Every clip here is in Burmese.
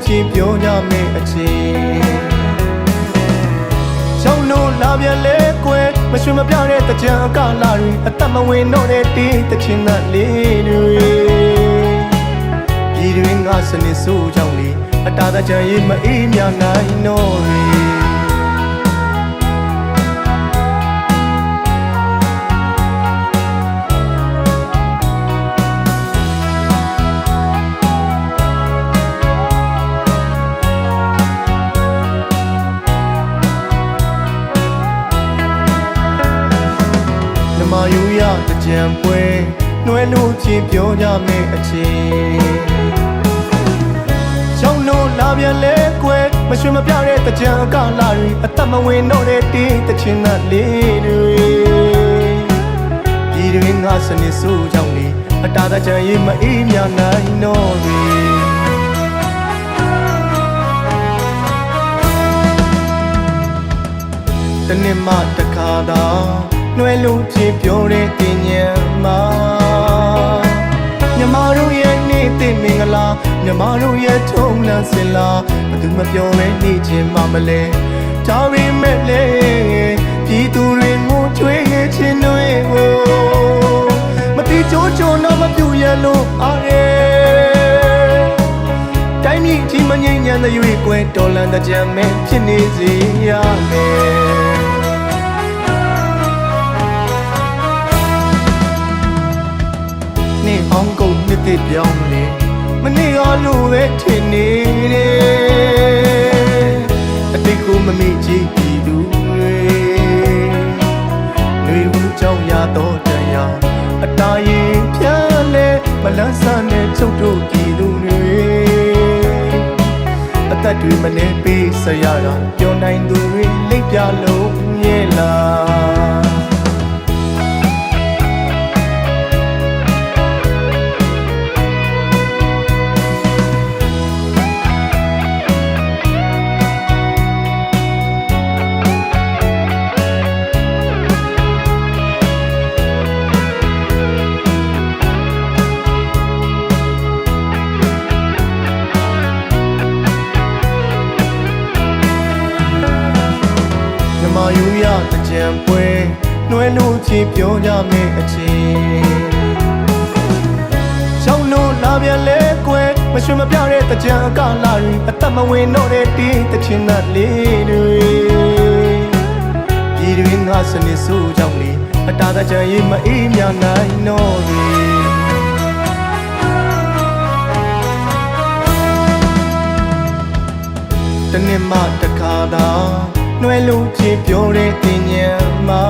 ချင်းပြောကြမယ်အချင်းချောင်းလို့လာပြန်လဲကွယ်မရွှေမပြတဲ့တကြံအကလာတွေအသက်မဝင်တော့တဲ့တေးတချင်းသားလေးတွေပြည်တွင်ငါစနစ်ဆိုးကြောင့်လေအတားတကြံရေးမအေးမြနိုင်တော့ရေမာယူရတကြံပွဲနှွဲလို့ချင်းပြောကြမယ်အချင်းချောင်းလို့လာပြန်လဲကွယ်မရွှေမပြတဲ့တကြံအကလာတွေအသက်မဝင်တော့တဲ့တေးတချင်းသားလေးတွေပြည်တွင်ငါစနစ်ဆိုးကြောင့်လေအတားတကြံရေးမအေးမြနိုင်တော့ရေတနေ့မှတခါသာနှွဲလို့ချင်းပြောတဲ့တင်ညံမှာမြမတို့ရဲ့နေ့သိမင်္ဂလာမြမတို့ရဲ့ထုံးနှံစင်လာဘယ်သူမပြောလဲနေချင်းမမလဲဒါပေမဲ့လေပြည်သူတွေငိုကြွေးချင်းတွေကိုမတိချိုးချိုးတော့မပြူရလို့အားရဲတိုင်းပြည်ကြီးမငြိမ်းချမ်းတဲ့ရွေးကွယ်တော်လန်တဲ့ကြံမဲ့ဖြစ်နေစေရမယ်နေအောင်ကုန်နှစ်သိပြောင်းလေမနေ့ကလိုပဲထင်နေတယ်အတိတ်ကိုမမေ့ကြည့်ပြီးသူတွေလူဦးကြောင့်ရတော့တရားအတားရင်ဖြန်းလဲမလန်းဆန်းတဲ့ချုပ်တို့ကြည်သူတွေအသက်တွေမနေပေးစရတာပြောနိုင်သူတွေလိပ်ပြလုံးရဲ့လားမာယူရတကြံပွဲနှွဲလို့ချင်းပြောကြမယ်အချင်းချောင်းလို့လာပြန်လဲကွယ်မရွှေမပြတဲ့တကြံအကလာတွေအသက်မဝင်တော့တဲ့တေးတချင်းသားလေးတွေပြည်တွင်ငါစနစ်ဆိုးကြောင့်လေအတားတကြံရေးမအေးမြနိုင်တော့ရေတနေ့မှတခါသာနှွဲလို့ချင်းပြောတဲ့တင်ညံမှာ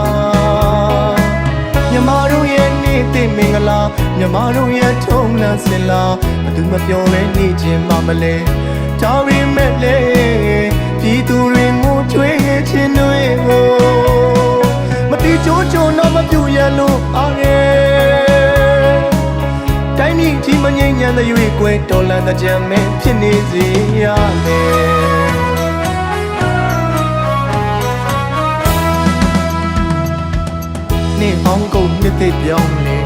မြမတို့ရဲ့နေ့သိမင်္ဂလာမြမတို့ရဲ့ထုံးနှံစင်လာဘယ်သူမပြောလဲနေချင်းမမလဲဒါပေမဲ့လေပြည်သူတွေငိုကြွေးချင်းတွေကိုမတိချိုးချိုးတော့မပြူရလို့အားရဲတိုင်းပြည်ကြီးမငြိမ်းချမ်းတဲ့ရွေးကွယ်တော်လန်တဲ့ကြံမဲ့ဖြစ်နေစေရမယ်နေအောင်ကုန်နှစ်သိပြောင်းလေ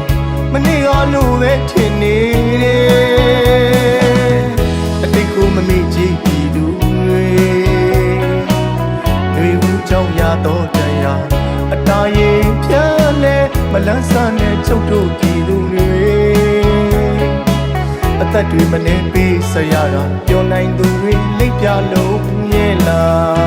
မနေ့ကလိုပဲထင်နေတယ်အတိတ်ကိုမမေ့ကြည့်ပြီးသူတွေဦးကြောင့်ရတော့တရားအတားရင်ဖြန်းလဲမလန်းဆန်းတဲ့ချုပ်တို့ကြည်သူတွေအသက်တွေမနေပေးစရတာပြောနိုင်သူတွေလိပ်ပြလုံးရဲ့လား